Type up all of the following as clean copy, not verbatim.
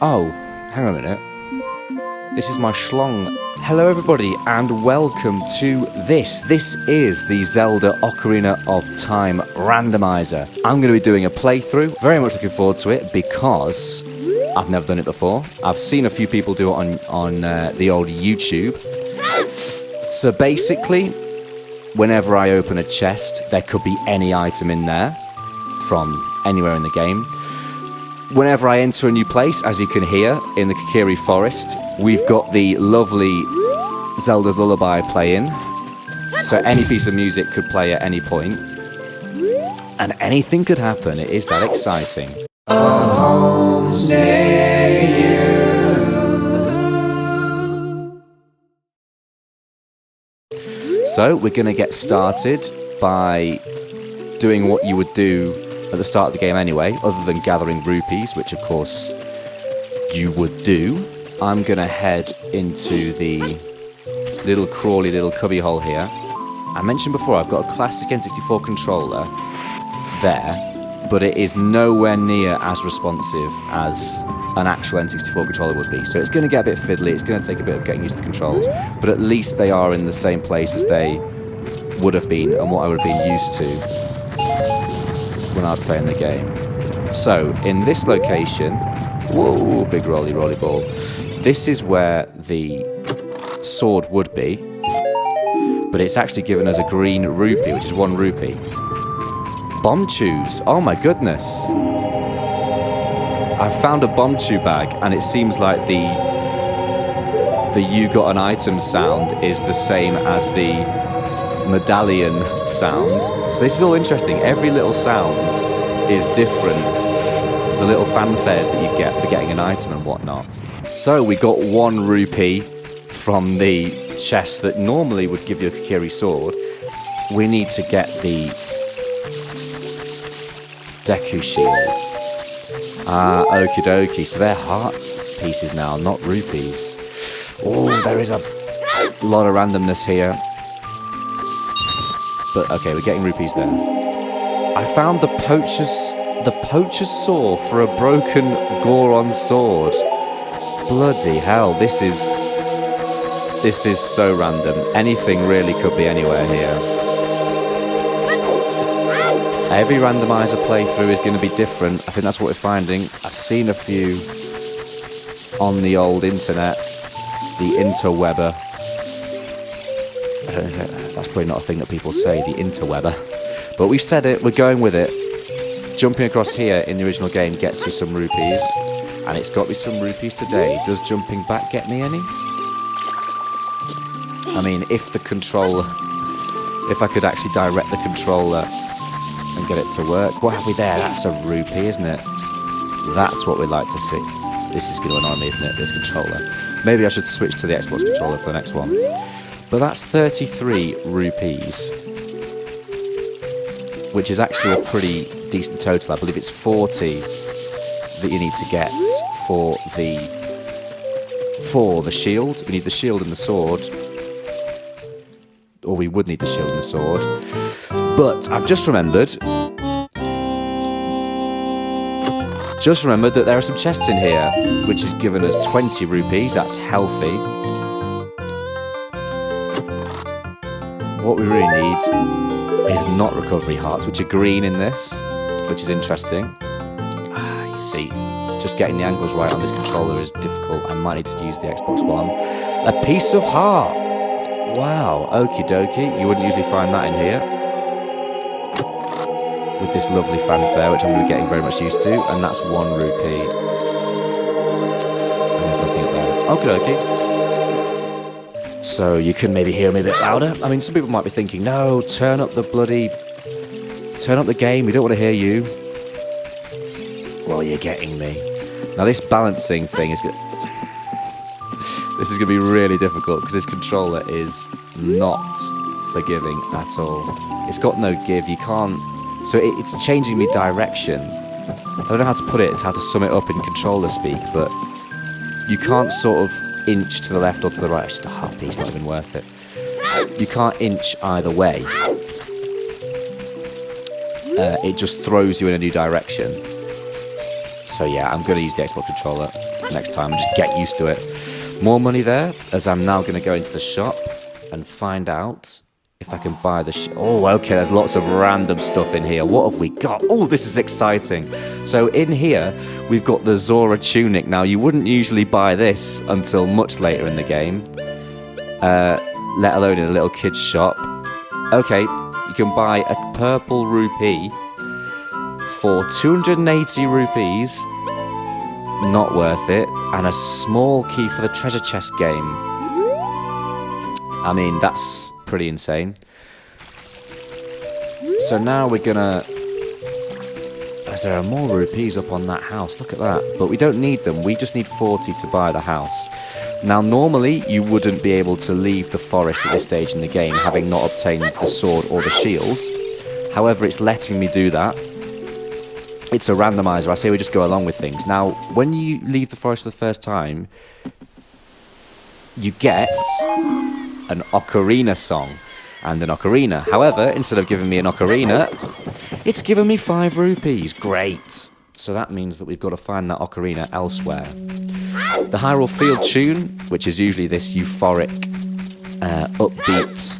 Oh, hang on a minute. This is my schlong. Hello everybody and welcome to this. This is the Zelda Ocarina of Time Randomizer. I'm going to be doing a playthrough. Very much looking forward to it because I've never done it before. I've seen a few people do it on the old YouTube. So basically, whenever I open a chest, there could be any item in there from anywhere in the game. Whenever I enter a new place, as you can hear, in the Kokiri Forest, we've got the lovely Zelda's Lullaby playing. So any piece of music could play at any point. And anything could happen. It is that exciting. A home's near you. So we're going to get started by doing what you would do at the start of the game anyway, other than gathering rupees, which of course you would do. I'm gonna head into the little crawly little cubby hole here. I mentioned before I've got a classic N64 controller there, but it is nowhere near as responsive as an actual N64 controller would be. So it's gonna get a bit fiddly, it's gonna take a bit of getting used to the controls, but at least they are in the same place as they would have been and what I would have been used to when I was playing the game. So, in this location, whoa, big rolly ball. This is where the sword would be, but it's actually given us a green rupee, which is 1 rupee. Bomb chews, oh my goodness. I found a bomb chew bag, and it seems like the you got an item sound is the same as the medallion sound. So this is all interesting. Every little sound is different. The little fanfares that you get for getting an item and whatnot. So we got 1 rupee from the chest that normally would give you a Kokiri sword. We need to get the Deku shield. Okie dokie. So they're heart pieces now, not rupees. Oh, there is a lot of randomness here. But okay, we're getting rupees there. I found the poacher's saw for a broken Goron sword. Bloody hell, this is so random. Anything really could be anywhere here. Every randomizer playthrough is going to be different. I think that's what we're finding. I've seen a few on the old internet, the interwebber. I don't know if that's probably not a thing that people say, the interwebber. But we've said it, we're going with it. Jumping across here in the original game gets you some rupees. And it's got me some rupees today. Does jumping back get me any? I mean, if I could actually direct the controller and get it to work. What have we there? That's a rupee, isn't it? That's what we'd like to see. This is going to annoy me, isn't it, this controller? Maybe I should switch to the Xbox controller for the next one. But that's 33 rupees, which is actually a pretty decent total. I believe it's 40 that you need to get for the shield. We need the shield and the sword, or we would need the shield and the sword. But I've just remembered that there are some chests in here, which has given us 20 rupees. That's healthy. What we really need is not recovery hearts, which are green in this, which is interesting. You see, just getting the angles right on this controller is difficult. I might need to use the Xbox One. A piece of heart! Wow, okie dokie. You wouldn't usually find that in here. With this lovely fanfare, which I'm going to be getting very much used to, and that's 1 rupee. And there's nothing up there. Okie dokie. So you can maybe hear me a bit louder. I mean, some people might be thinking, no, turn up the game, we don't want to hear you. Well, you're getting me. Now this balancing thing is this is going to be really difficult because this controller is not forgiving at all. It's got no give, you can't, so it's changing me direction. I don't know how to put it, how to sum it up in controller speak, but you can't sort of inch to the left or to the right. It's just a heartbeat, it's not even worth it. You can't inch either way. It just throws you in a new direction. So yeah, I'm going to use the Xbox controller next time and just get used to it. More money there, as I'm now going to go into the shop and find out if I can buy the oh, okay, there's lots of random stuff in here. What have we got? Oh, this is exciting. So in here, we've got the Zora tunic. Now, you wouldn't usually buy this until much later in the game, let alone in a little kid's shop. Okay, you can buy a purple rupee for 280 rupees. Not worth it. And a small key for the treasure chest game. I mean, that's pretty insane. So now we're gonna... As there are more rupees up on that house, look at that. But we don't need them, we just need 40 to buy the house. Now normally you wouldn't be able to leave the forest at this stage in the game, having not obtained the sword or the shield. However, it's letting me do that. It's a randomizer, I say we just go along with things. Now, when you leave the forest for the first time, you get an Ocarina song and an Ocarina. However, instead of giving me an Ocarina, it's given me 5 rupees. Great. So that means that we've got to find that Ocarina elsewhere. The Hyrule Field tune, which is usually this euphoric, upbeat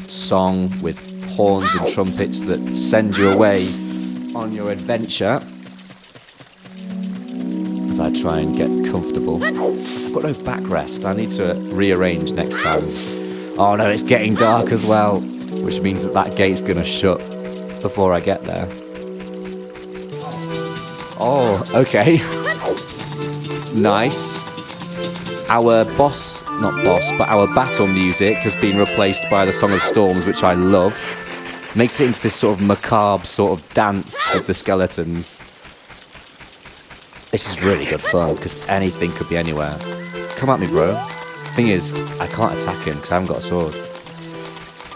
song with horns and trumpets that send you away on your adventure. As I try and get comfortable. I've got no backrest. I need to rearrange next time. Oh no, it's getting dark as well, which means that that gate's gonna shut before I get there. Oh, okay. Nice. Our our battle music has been replaced by the Song of Storms, which I love. Makes it into this sort of macabre sort of dance with the skeletons. This is really good fun, because anything could be anywhere. Come at me, bro. Thing is, I can't attack him, because I haven't got a sword.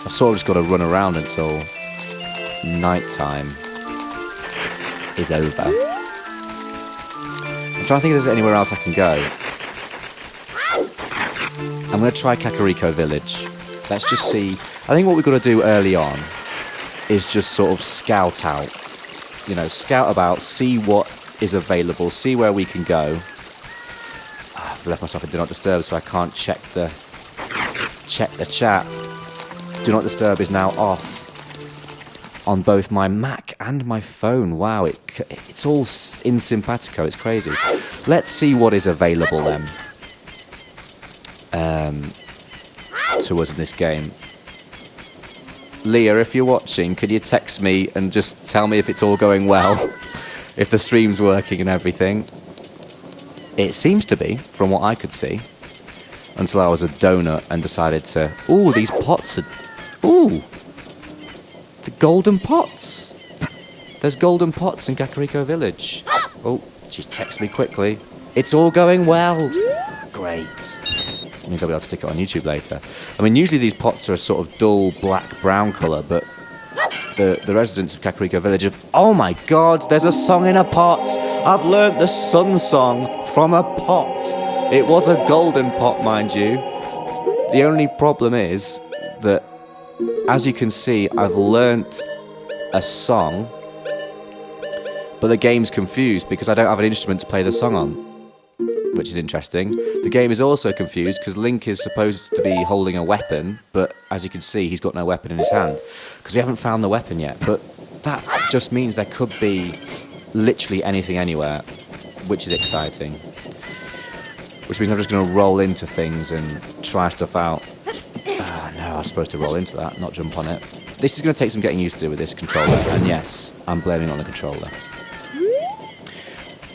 I've sort of just got to run around until nighttime is over. I'm trying to think if there's anywhere else I can go. I'm going to try Kakariko Village. Let's just see. I think what we've got to do early on is just sort of scout out. You know, scout about, see what is available, see where we can go. I've left myself in Do Not Disturb, so I can't check the chat. Do Not Disturb is now off on both my Mac and my phone. Wow, it's all in simpatico. It's crazy. Let's see what is available then to us in this game. Leah, if you're watching, could you text me and just tell me if it's all going well? If the stream's working and everything. It seems to be, from what I could see. Until I was a donut and decided to... Ooh, these pots are... Ooh! The golden pots! There's golden pots in Kakariko Village. Oh, just text me quickly. It's all going well! Great. It means I'll be able to stick it on YouTube later. I mean, usually these pots are a sort of dull black-brown colour, but the residents of Kakariko Village have... Oh my god, there's a song in a pot! I've learnt the sun song from a pot. It was a golden pot, mind you. The only problem is that, as you can see, I've learnt a song, but the game's confused because I don't have an instrument to play the song on, which is interesting. The game is also confused because Link is supposed to be holding a weapon, but as you can see, he's got no weapon in his hand because we haven't found the weapon yet. But that just means there could be literally anything anywhere, which is exciting. Which means I'm just going to roll into things and try stuff out. No, I was supposed to roll into that, not jump on it. This is going to take some getting used to with this controller, and yes, I'm blaming it on the controller.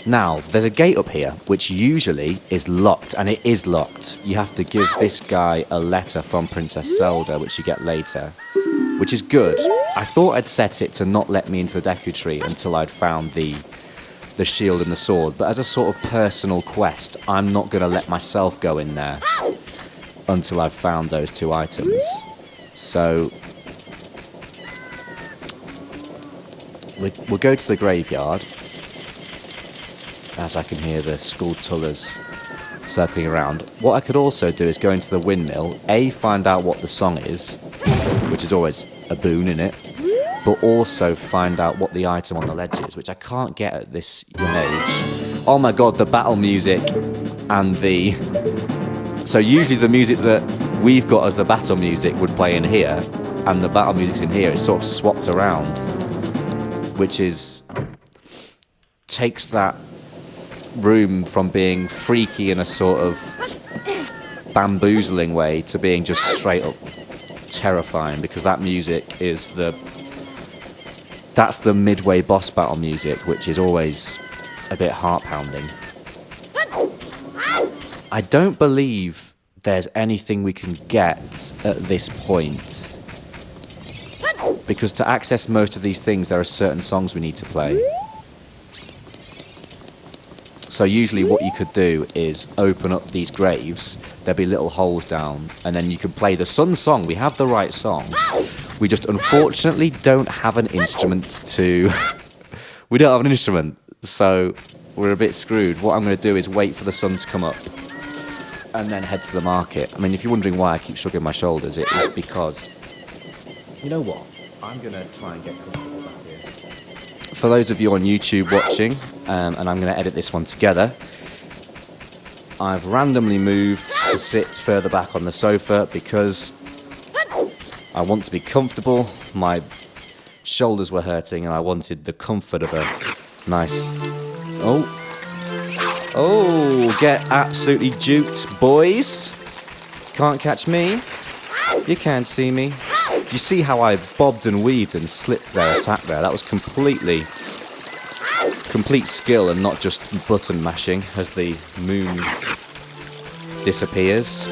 Now, there's a gate up here, which usually is locked, and it is locked. You have to give this guy a letter from Princess Zelda, which you get later, which is good. I thought I'd set it to not let me into the Deku Tree until I'd found the shield and the sword, but as a sort of personal quest, I'm not going to let myself go in there until I've found those 2 items. So, we'll go to the graveyard, as I can hear the Skulltulas circling around. What I could also do is go into the windmill, find out what the song is, which is always a boon, innit? but also find out what the item on the ledge is, which I can't get at this young age. Oh my god, the battle music and the... So usually the music that we've got as the battle music would play in here, and the battle music's in here. It's sort of swapped around, which is... takes that room from being freaky in a sort of bamboozling way to being just straight up terrifying, because that music is that's the midway boss battle music, which is always a bit heart-pounding. I don't believe there's anything we can get at this point, because to access most of these things there are certain songs we need to play. So usually what you could do is open up these graves, there'll be little holes down, and then you can play the Sun song. We have the right song. We just unfortunately don't have an instrument to... We don't have an instrument, so we're a bit screwed. What I'm going to do is wait for the sun to come up and then head to the market. I mean, if you're wondering why I keep shrugging my shoulders, it is because... You know what? I'm going to try and get comfortable back here. For those of you on YouTube watching, and I'm going to edit this one together, I've randomly moved to sit further back on the sofa because I want to be comfortable. My shoulders were hurting and I wanted the comfort of a nice... Oh, get absolutely juked, boys. Can't catch me. You can't see me. Do you see how I bobbed and weaved and slipped their attack there? That was complete skill and not just button mashing as the moon disappears.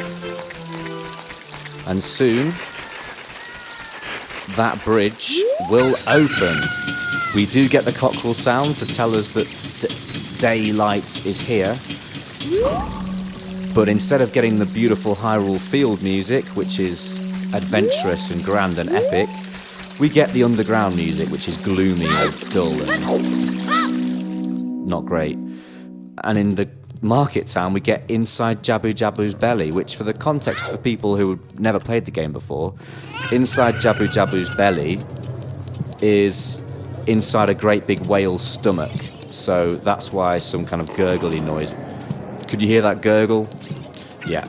And soon, that bridge will open. We do get the cockerel sound to tell us that daylight is here. But instead of getting the beautiful Hyrule Field music, which is adventurous and grand and epic, we get the underground music, which is gloomy and dull and not great. And in the market town, we get inside Jabu Jabu's belly, which, for the context for people who have never played the game before, inside Jabu Jabu's belly is inside a great big whale's stomach. So that's why some kind of gurgly noise. Could you hear that gurgle? Yeah.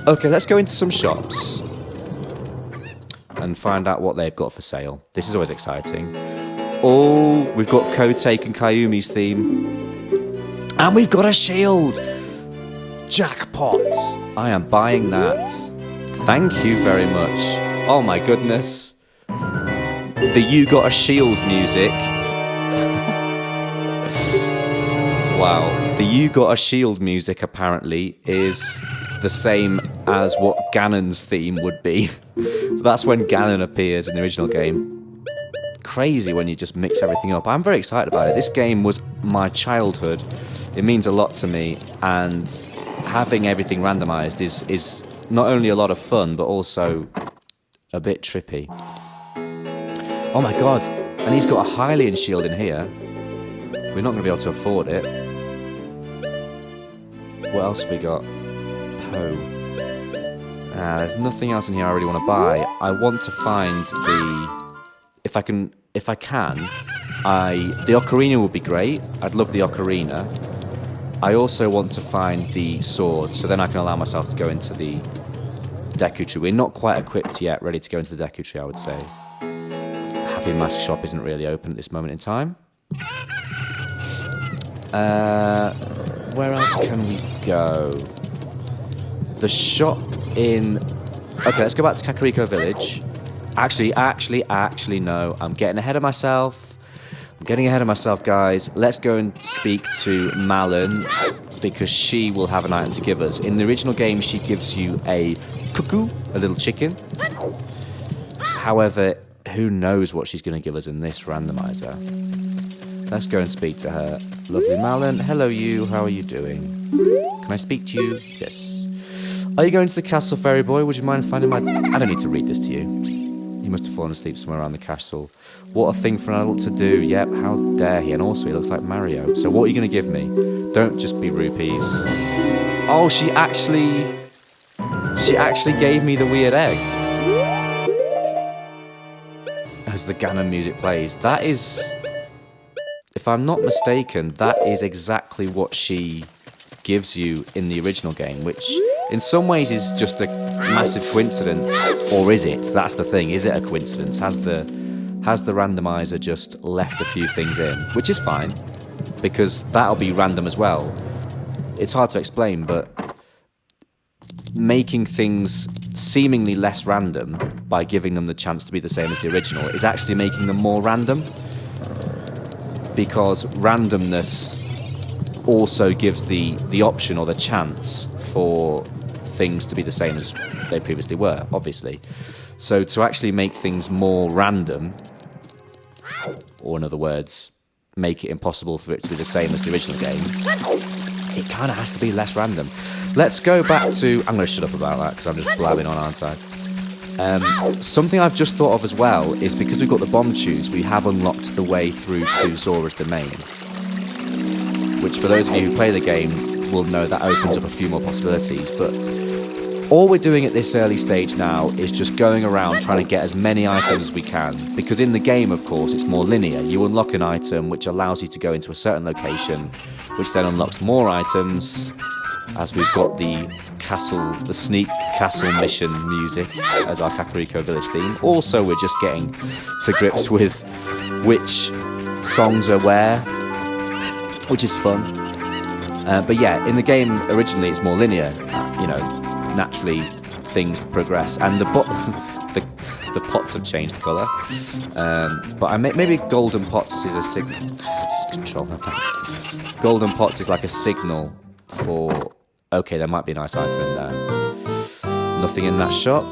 Okay, let's go into some shops and find out what they've got for sale. This is always exciting. Oh, we've got Kotake and Kayumi's theme. And we've got a shield! Jackpot! I am buying that. Thank you very much. Oh my goodness. The You Got a Shield music. Wow. The You Got a Shield music apparently is the same as what Ganon's theme would be. That's when Ganon appears in the original game. Crazy when you just mix everything up. I'm very excited about it. This game was my childhood. It means a lot to me, and having everything randomized is not only a lot of fun, but also a bit trippy. Oh my god, and he's got a Hylian shield in here. We're not going to be able to afford it. What else have we got? Poe. There's nothing else in here I really want to buy. I want to find the... If I can, the Ocarina would be great. I'd love the Ocarina. I also want to find the sword, so then I can allow myself to go into the Deku Tree. We're not quite equipped yet, ready to go into the Deku Tree, I would say. Happy Mask Shop isn't really open at this moment in time. Where else can we go? The shop in... Okay, let's go back to Kakariko Village. Actually, no. I'm getting ahead of myself. Guys. Let's go and speak to Malon, because she will have an item to give us. In the original game, she gives you a cuckoo, a little chicken. However, who knows what she's going to give us in this randomizer. Let's go and speak to her. Lovely Malon. Hello, you. How are you doing? Can I speak to you? Yes. Are you going to the castle, Fairy Boy? Would you mind finding my... I don't need to read this to you. He must have fallen asleep somewhere around the castle. What a thing for an adult to do. Yep, how dare he. And also, he looks like Mario. So what are you going to give me? Don't just be rupees. Oh, she actually gave me the weird egg. as the Ganon music plays. That is, if I'm not mistaken, that is exactly what she gives you in the original game, which in some ways is just a massive coincidence. Or is it? That's the thing. Is it a coincidence? Has the randomizer just left a few things in? Which is fine, because that'll be random as well. It's hard to explain, but making things seemingly less random by giving them the chance to be the same as the original is actually making them more random, because randomness also gives the option or the chance for things to be the same as they previously were, obviously. So to actually make things more random, or in other words, make it impossible for it to be the same as the original game, it kind of has to be less random. Let's go back to... I'm going to shut up about that because I'm just blabbing on, aren't I? Something I've just thought of as well is because we've got the bomb chews, we have unlocked the way through to Zora's Domain, which for those of you who play the game will know that opens up a few more possibilities. But all we're doing at this early stage now is just going around trying to get as many items as we can, because in the game, of course, it's more linear. You unlock an item which allows you to go into a certain location, which then unlocks more items, as we've got the sneak castle mission music as our Kakariko Village theme. Also, we're just getting to grips with which songs are where, which is fun. But yeah, in the game originally it's more linear. You know, naturally things progress, and the pots have changed colour. But maybe golden pots is a signal. Golden pots is like a signal for, okay, there might be a nice item in there. Nothing in that shop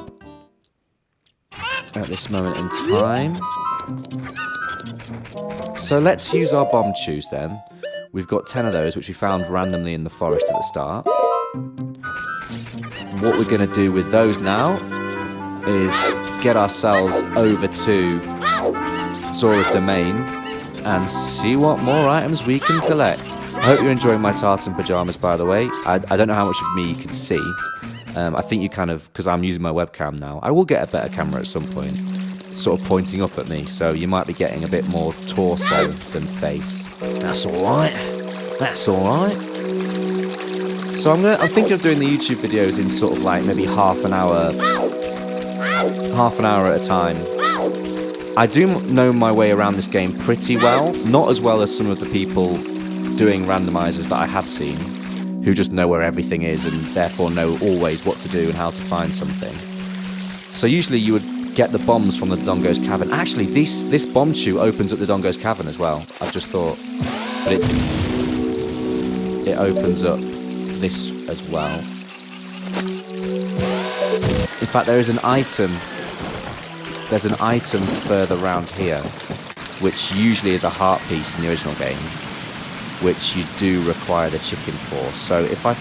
at this moment in time. So let's use our bomb chews then. We've got 10 of those, which we found randomly in the forest at the start. What we're going to do with those now is get ourselves over to Zora's Domain and see what more items we can collect. I hope you're enjoying my tartan pyjamas, by the way. I don't know how much of me you can see. I think you kind of, because I'm using my webcam now. I will get a better camera at some point, sort of pointing up at me, so you might be getting a bit more torso than face. That's alright. That's alright. So I'm thinking of doing the YouTube videos in sort of like maybe half an hour at a time. I do know my way around this game pretty well, not as well as some of the people doing randomizers that I have seen, who just know where everything is and therefore know always what to do and how to find something. So usually you would get the bombs from the Dodongo's Cavern. Actually, this bomb chew opens up the Dodongo's Cavern as well. I've just thought, but it opens up this as well. In fact, there is an item. There's an item further around here, which usually is a heart piece in the original game, which you do require the chicken for. So if I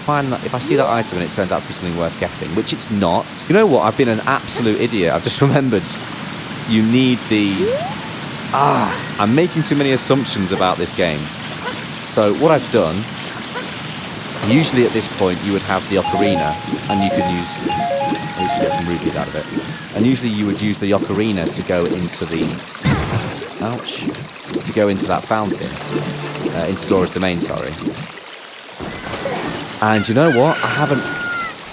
see that item and it turns out to be something worth getting, which it's not, you know what? I've been an absolute idiot. I've just remembered you need the... I'm making too many assumptions about this game. So what I've done, usually at this point you would have the Ocarina, and you could use... at least we get some rupees out of it. And usually you would use the Ocarina to go into the... ouch. To go into that fountain. Into Zora's Domain, sorry. And you know what? I haven't...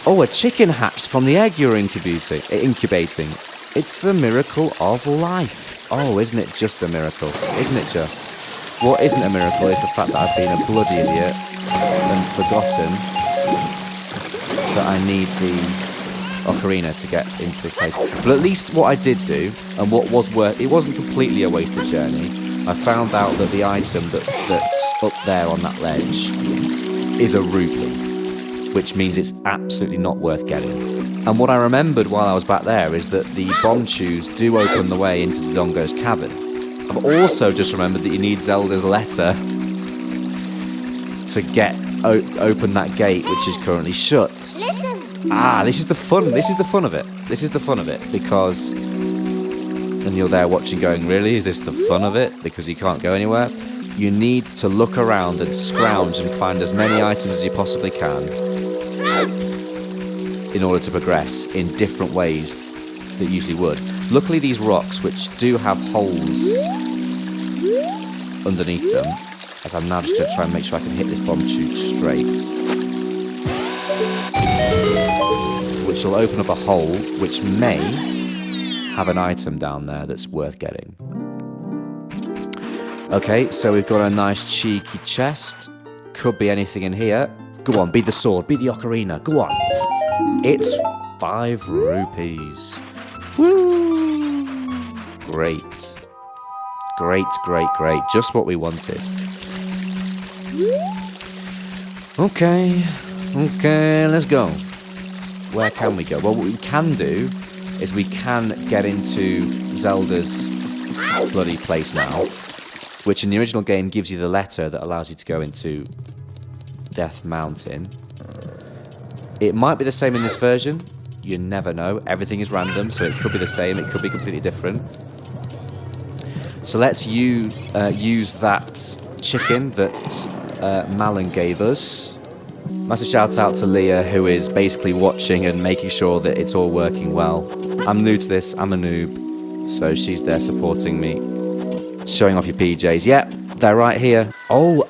Oh, a chicken hatched from the egg you're incubating. It's the miracle of life. Oh, isn't it just a miracle? Isn't it just? What isn't a miracle is the fact that I've been a bloody idiot and forgotten that I need the Ocarina to get into this place. But at least what I did do, and what was worth... it wasn't completely a wasted journey. I found out that the item that's up there on that ledge is a rupee, which means it's absolutely not worth getting. And what I remembered while I was back there is that the bomb chews do open the way into the Dodongo's Cavern. I've also just remembered that you need Zelda's letter to get open that gate, which is currently shut. This is the fun. This is the fun of it. This is the fun of it, because... and you're there watching going, really? Is this the fun of it? Because you can't go anywhere? You need to look around and scrounge and find as many items as you possibly can in order to progress in different ways that you usually would. Luckily, these rocks, which do have holes underneath them, as I'm now just going to try and make sure I can hit this bomb chute straight, which will open up a hole, which may have an item down there that's worth getting. Okay, so we've got a nice cheeky chest. Could be anything in here. Go on, be the sword, be the ocarina, go on. It's 5 rupees. Woo! Great. Great, great, great. Just what we wanted. Okay, let's go. Where can we go? Well, what we can do is we can get into Zelda's bloody place now, which in the original game gives you the letter that allows you to go into Death Mountain. It might be the same in this version. You never know. Everything is random, so it could be the same. It could be completely different. So let's use that chicken that Malin gave us. Massive shout out to Leah, who is basically watching and making sure that it's all working well. I'm new to this. I'm a noob. So she's there supporting me. Showing off your PJs. Yep, they're right here. Oh,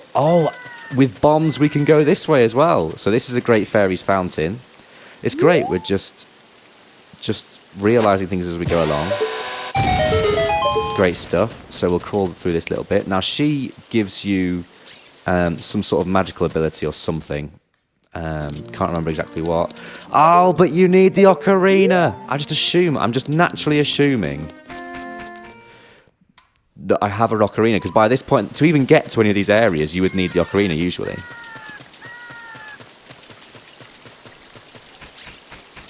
with bombs we can go this way as well. So this is a great fairies fountain. It's great. We're just realizing things as we go along. Great stuff. So we'll crawl through this little bit. Now she gives you some sort of magical ability or something. Can't remember exactly what. Oh, but you need the ocarina. I'm just naturally assuming that I have a ocarina, because by this point, to even get to any of these areas, you would need the ocarina usually.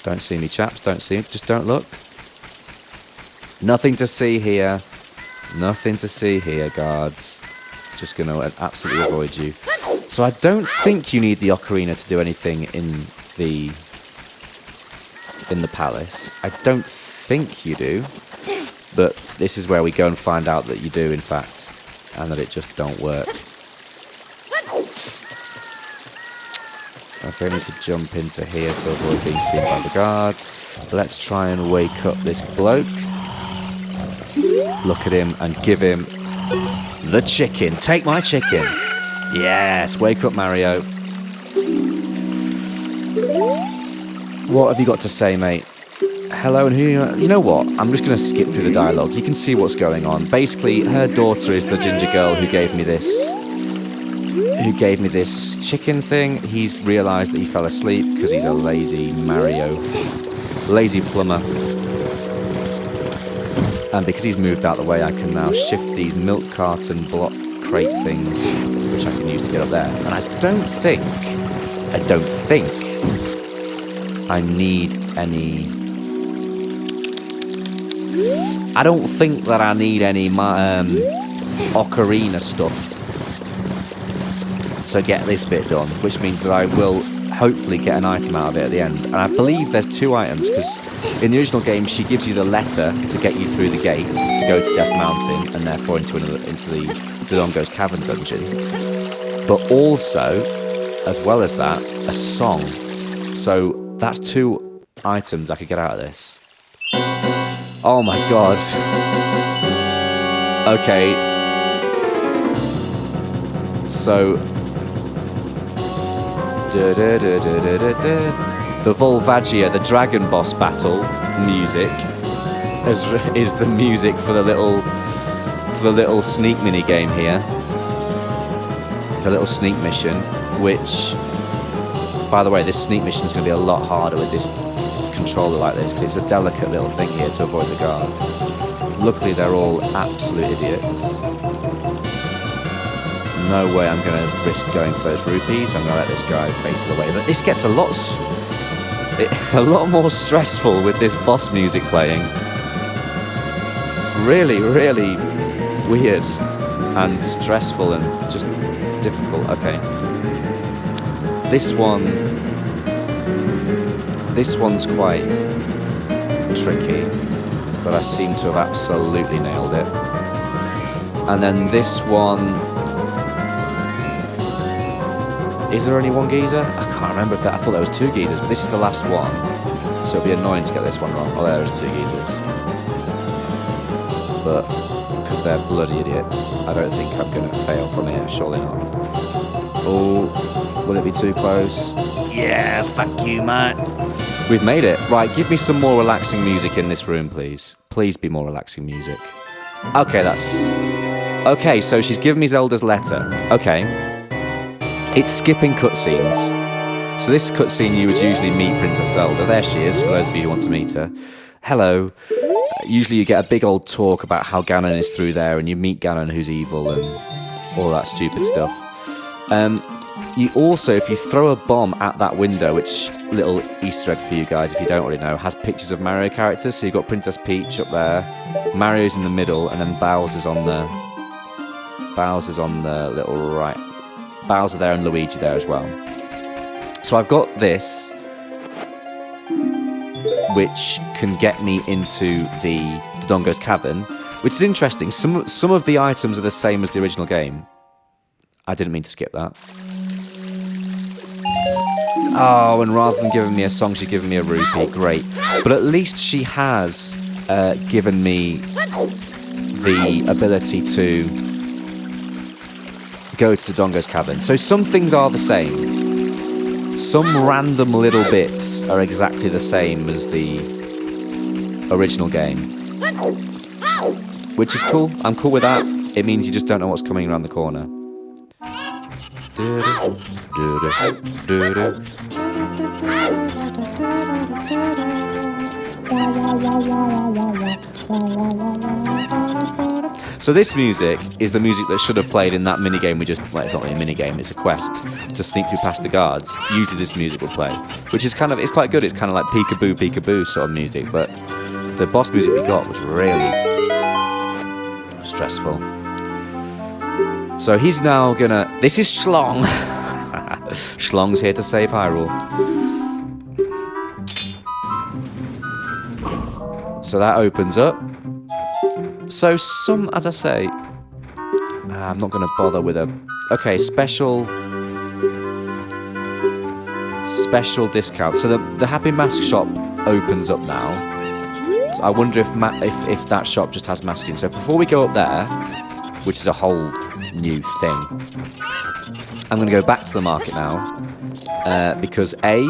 Don't see me, chaps. Don't see me. Just don't look. Nothing to see here. Nothing to see here, guards. Just going to absolutely avoid you. So I don't think you need the ocarina to do anything in the palace. I don't think you do. But this is where we go and find out that you do, in fact, and that it just don't work. Okay, I need to jump into here to avoid being seen by the guards. Let's try and wake up this bloke. Look at him and give him the chicken. Take my chicken. Yes, wake up, Mario. What have you got to say, mate? Hello, and who you know what? I'm just going to skip through the dialogue. You can see what's going on. Basically, her daughter is the ginger girl who gave me this chicken thing. He's realised that he fell asleep because he's a lazy lazy plumber. And because he's moved out of the way, I can now shift these milk carton block crate things, which I can use to get up there. And I don't think I need any. I don't think that I need any ocarina stuff to get this bit done, which means that I will hopefully get an item out of it at the end. And I believe there's 2 items, because in the original game she gives you the letter to get you through the gate to go to Death Mountain and therefore into the Dodongo's Cavern dungeon. But also, as well as that, a song. So that's 2 items I could get out of this. Oh my god. Okay. So the Volvagia, the dragon boss battle music is the music for the little sneak mini game here. The little sneak mission, which, by the way, this sneak mission is going to be a lot harder with this controller like this, because it's a delicate little thing here to avoid the guards. Luckily they're all absolute idiots. No way I'm going to risk going for those rupees. I'm going to let this guy face it away. But this gets a lot more stressful with this boss music playing. It's really, really weird and stressful and just difficult. Okay. This one's quite tricky, but I seem to have absolutely nailed it. And then this one... Is there only 1 geyser? I can't remember if that... I thought there was 2 geysers, but this is the last one. So it'll be annoying to get this one wrong. Oh, there's 2 geysers. but because they're bloody idiots, I don't think I'm going to fail from here, surely not. Oh, will it be too close? Yeah, fuck you, mate. We've made it. Right, give me some more relaxing music in this room, please. Please be more relaxing music. Okay, okay, so she's given me Zelda's letter. Okay. It's skipping cutscenes. So this cutscene, you would usually meet Princess Zelda. There she is, for those of you who want to meet her. Hello. Usually you get a big old talk about how Ganon is through there, and you meet Ganon who's evil and all that stupid stuff. You also, if you throw a bomb at that window, which, little Easter egg for you guys if you don't already know, has pictures of Mario characters. So you've got Princess Peach up there, Mario's in the middle, and then Bowser's on the little right. Bowser there and Luigi there as well. So I've got this, which can get me into the Dodongo's Cavern, which is interesting. Some of the items are the same as the original game. I didn't mean to skip that. Oh, and rather than giving me a song, she's given me a rupee. Great. But at least she has given me the ability to go to Dodongo's Cavern. So some things are the same. Some random little bits are exactly the same as the original game. Which is cool. I'm cool with that. It means you just don't know what's coming around the corner. So this music is the music that should have played in that minigame we just... Well, it's not really a minigame, it's a quest to sneak through past the guards. Usually this music would play, which is kind of... It's quite good, it's kind of like peekaboo, peekaboo sort of music, but the boss music we got was really stressful. So he's now gonna... This is Schlong! Schlong's here to save Hyrule. So that opens up. So as I say, I'm not going to bother with a... Okay, special discount. So the Happy Mask shop opens up now. So I wonder if that shop just has masking. So before we go up there, which is a whole new thing, I'm going to go back to the market now. Because A,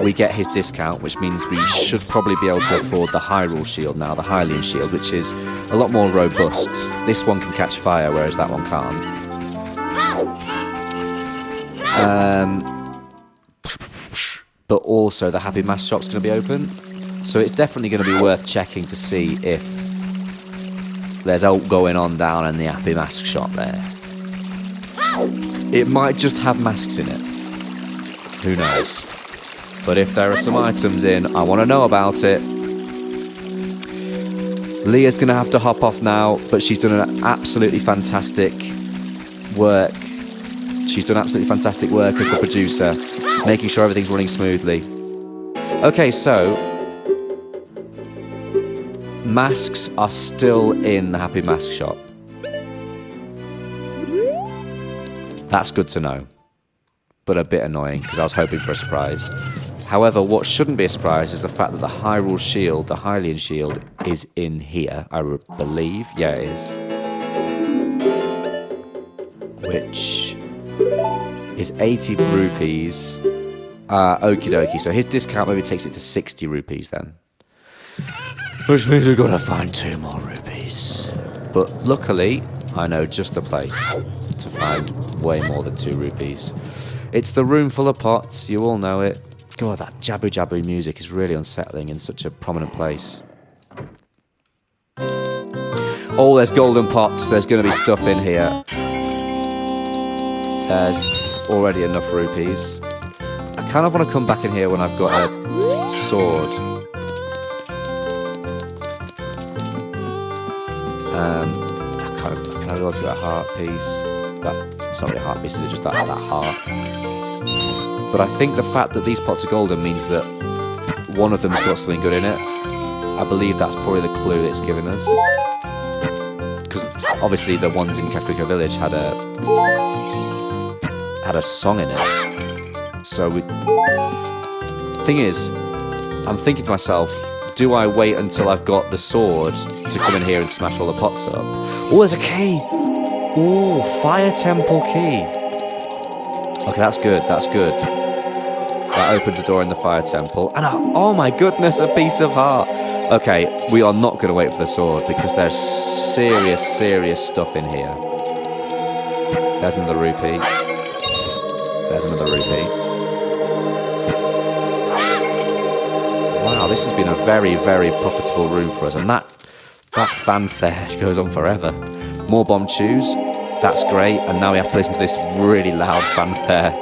we get his discount, which means we should probably be able to afford the Hyrule Shield now, the Hylian Shield, which is a lot more robust. This one can catch fire, whereas that one can't. But also the Happy Mask shop's going to be open, so it's definitely going to be worth checking to see if there's out going on down in the Happy Mask shop there. It might just have masks in it. Who knows? But if there are some items in, I want to know about it. Leah's going to have to hop off now, but she's done an absolutely fantastic work. She's done absolutely fantastic work as the producer, making sure everything's running smoothly. Okay, so masks are still in the Happy Mask shop. That's good to know. But a bit annoying, because I was hoping for a surprise. However, what shouldn't be a surprise is the fact that the Hyrule Shield, the Hylian Shield, is in here, I believe. Yeah, it is. Which is 80 rupees. Okie dokie. So his discount maybe takes it to 60 rupees then. Which means we've got to find 2 more rupees. But luckily, I know just the place to find way more than 2 rupees. It's the room full of pots, you all know it. God, that jaboo jaboo music is really unsettling in such a prominent place. Oh, there's golden pots, there's going to be stuff in here. There's already enough rupees. I kind of want to come back in here when I've got a sword. Can I go to that heart piece? It's not really a heart piece, is it? Just that heart. But I think the fact that these pots are golden means that one of them's got something good in it. I believe that's probably the clue it's given us. Because obviously the ones in Kakariko Village had a song in it. So thing is, I'm thinking to myself, do I wait until I've got the sword to come in here and smash all the pots up? Oh, there's a key! Oh, fire temple key. Okay, that's good, that's good. That opens a door in the fire temple. And oh my goodness, a piece of heart. Okay, we are not going to wait for the sword because there's serious, serious stuff in here. There's another rupee. There's another rupee. Wow, this has been a very, very profitable room for us. And that fanfare goes on forever. More bomb chews. That's great. And now we have to listen to this really loud fanfare.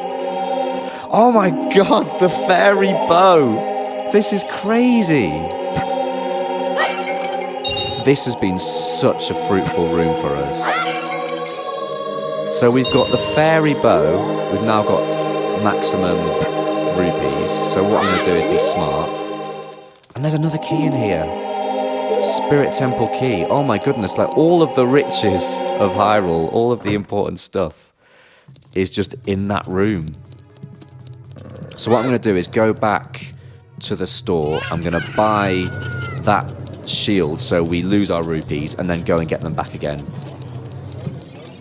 Oh my god, the fairy bow! This is crazy! This has been such a fruitful room for us. So we've got the fairy bow, we've now got maximum rupees, so what I'm going to do is be smart. And there's another key in here. Spirit Temple key. Oh my goodness, like all of the riches of Hyrule, all of the important stuff is just in that room. So what I'm going to do is go back to the store. I'm going to buy that shield so we lose our rupees and then go and get them back again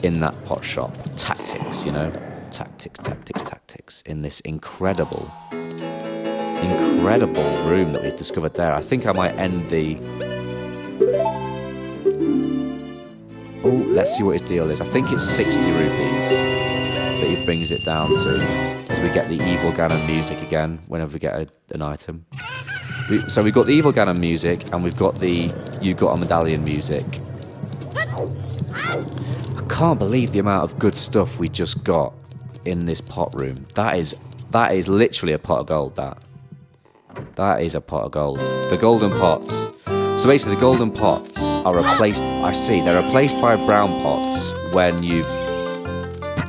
in that pot shop. Tactics, you know? Tactics, tactics, tactics in this incredible room that we've discovered there. I think I might end the... Oh, let's see what his deal is. I think it's 60 rupees that he brings it down to as we get the Evil Ganon music again whenever we get an item. So we've got the Evil Ganon music and we've got the You Got a Medallion music. I can't believe the amount of good stuff we just got in this pot room. That is literally a pot of gold, that is a pot of gold. The golden pots. So basically the golden pots are replaced, they're replaced by brown pots when you've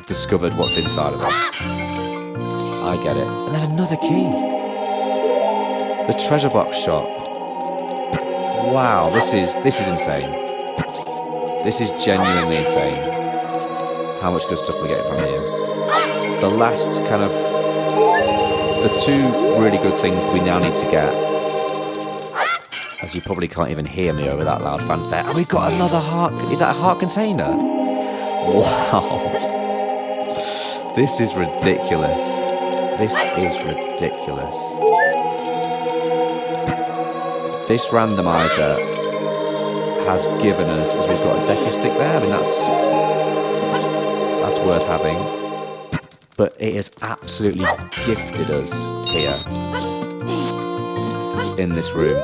discovered what's inside of them. I get it. And there's another key. The treasure box shop. Wow, this is insane. This is genuinely insane. How much good stuff we're getting from here. The last kind of... The two really good things we now need to get. As you probably can't even hear me over that loud fanfare. And we've got another heart... Is that a heart container? Wow. This is ridiculous. This is ridiculous. This randomizer has given us, as we've got a decker stick there, I mean that's worth having. But it has absolutely gifted us here in this room.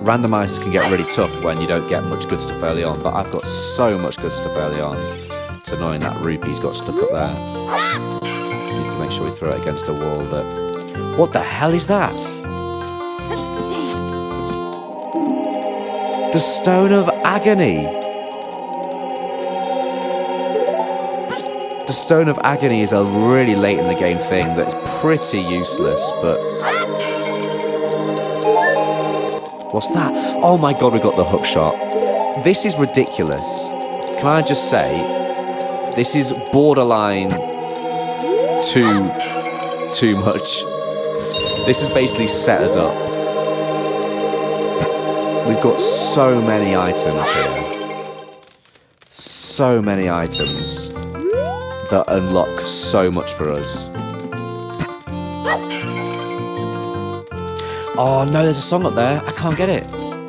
Randomizers can get really tough when you don't get much good stuff early on, but I've got so much good stuff early on. It's annoying that rupee's got stuck up there. Need to make sure we throw it against the wall. But what the hell is that? The Stone of Agony. The Stone of Agony is a really late in the game thing that's pretty useless, but... What's that? Oh my god, we got the hook shot. This is ridiculous. Can I just say, this is borderline too much. This has basically set us up. We've got so many items here. So many items that unlock so much for us. Oh no, there's a song up there. I can't get it.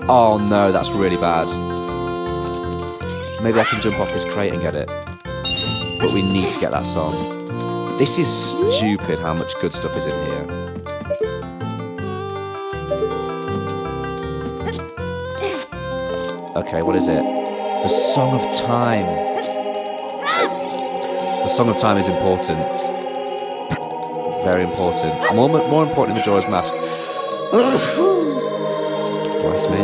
Oh no, that's really bad. Maybe I can jump off this crate and get it. But we need to get that song. This is stupid how much good stuff is in here. Okay, what is it? The Song of Time. The Song of Time is important. Very important. More important than the Majora's Mask. Bless me.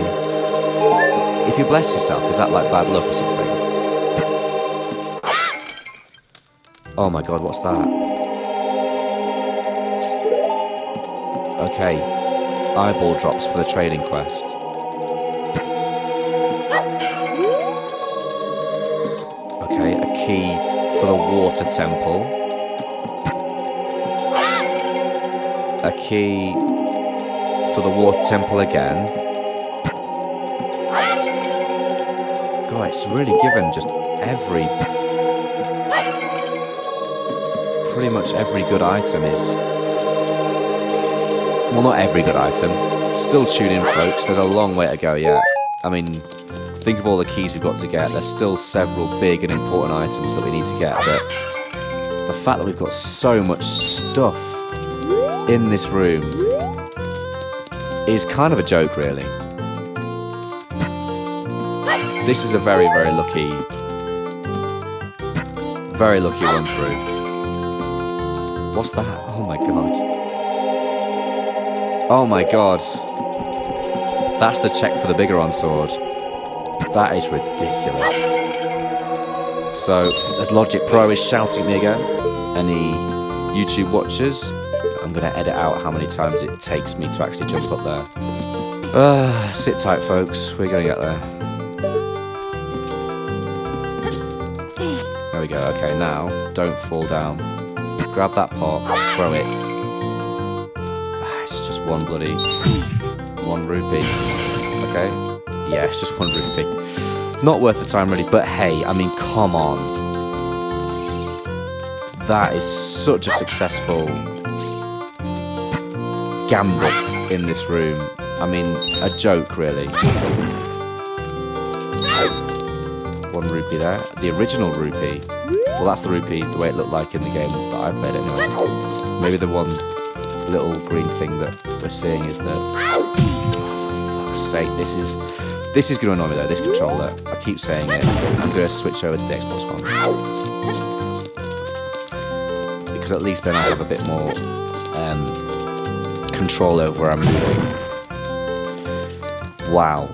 If you bless yourself, is that like bad luck or something? Oh my god, what's that? Okay. Eyeball drops for the trading quest. Okay, a key for the water temple. A key for the water temple again. God, it's really given just pretty much every good item is... Well, not every good item. Still tune in, folks. There's a long way to go yet. I mean, think of all the keys we've got to get. There's still several big and important items that we need to get, but the fact that we've got so much stuff in this room is kind of a joke, really. This is a very, very lucky run through. What's that? Oh my god. Oh my god. That's the check for the Bigoron sword. That is ridiculous. So, as Logic Pro is shouting at me again, any YouTube watchers, I'm going to edit out how many times it takes me to actually jump up there. Sit tight, folks. We're going to get there. There we go. Okay, now, don't fall down. Grab that pot, throw it. It's just one rupee. Okay? Yeah, it's just 1 rupee. Not worth the time, really, but hey, I mean, come on. That is such a successful gambit in this room. I mean, a joke, really. 1 rupee there. The original rupee. Well, that's the rupee, the way it looked like in the game that I played anyway. Maybe the one little green thing that we're seeing is the... Oh, for fuck's sake, this is going to annoy me though, this controller. I keep saying it. I'm going to switch over to the Xbox One. Because at least then I have a bit more control over where I'm moving. Wow.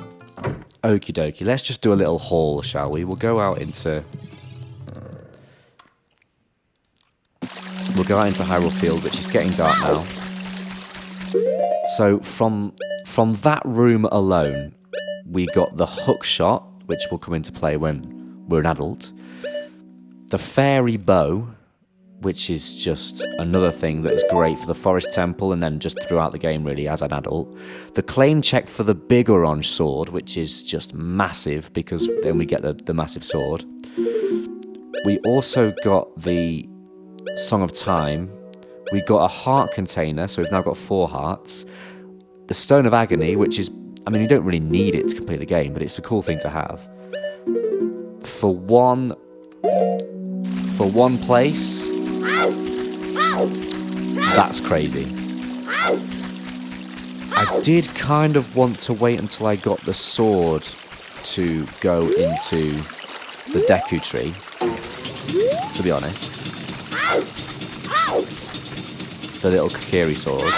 Okie dokie. Let's just do a little haul, shall we? We'll go out into Hyrule Field, which is getting dark now. So from that room alone, we got the hook shot, which will come into play when we're an adult. The fairy bow, which is just another thing that is great for the Forest Temple and then just throughout the game really as an adult. The claim check for the big orange sword, which is just massive because then we get the massive sword. We also got the Song of Time. We got a heart container, so we've now got 4 hearts. The Stone of Agony, which is, I mean, you don't really need it to complete the game, but it's a cool thing to have. For one place, that's crazy. I did kind of want to wait until I got the sword to go into the Deku Tree, to be honest. The little Kokiri sword.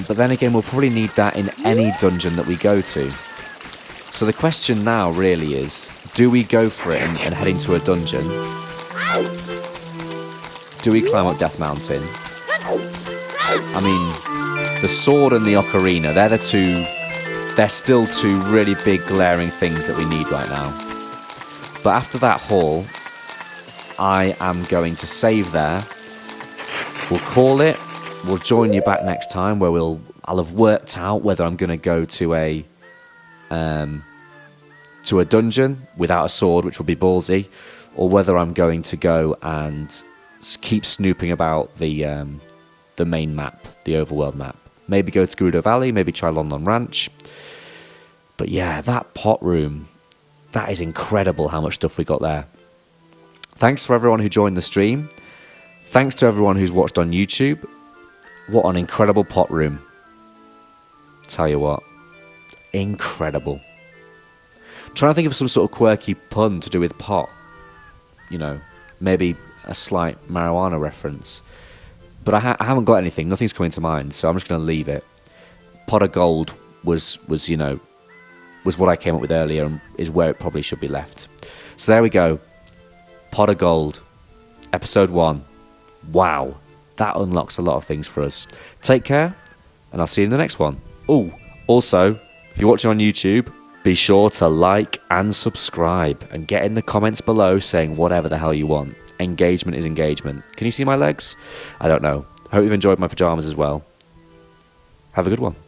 But then again, we'll probably need that in any dungeon that we go to. So the question now really is, do we go for it and head into a dungeon? Do we climb up Death Mountain? I mean, the sword and the ocarina, they're still 2 really big glaring things that we need right now. But after that haul, I am going to save there. We'll call it. We'll join you back next time where I'll have worked out whether I'm going to go to a dungeon without a sword, which will be ballsy, or whether I'm going to go and keep snooping about the main map, the overworld map. Maybe go to Gerudo Valley, maybe try Lon Lon Ranch. But yeah, that pot room, that is incredible how much stuff we got there. Thanks for everyone who joined the stream. Thanks to everyone who's watched on YouTube. What an incredible pot room. Tell you what, incredible. I'm trying to think of some sort of quirky pun to do with pot. You know, maybe a slight marijuana reference. But I haven't got anything. Nothing's coming to mind, so I'm just going to leave it. Pot of gold was what I came up with earlier and is where it probably should be left. So there we go. Pot of gold. Episode 1. Wow. That unlocks a lot of things for us. Take care, and I'll see you in the next one. Oh, also, if you're watching on YouTube, be sure to like and subscribe, and get in the comments below saying whatever the hell you want. Engagement is engagement. Can you see my legs? I don't know. I hope you've enjoyed my pyjamas as well. Have a good one.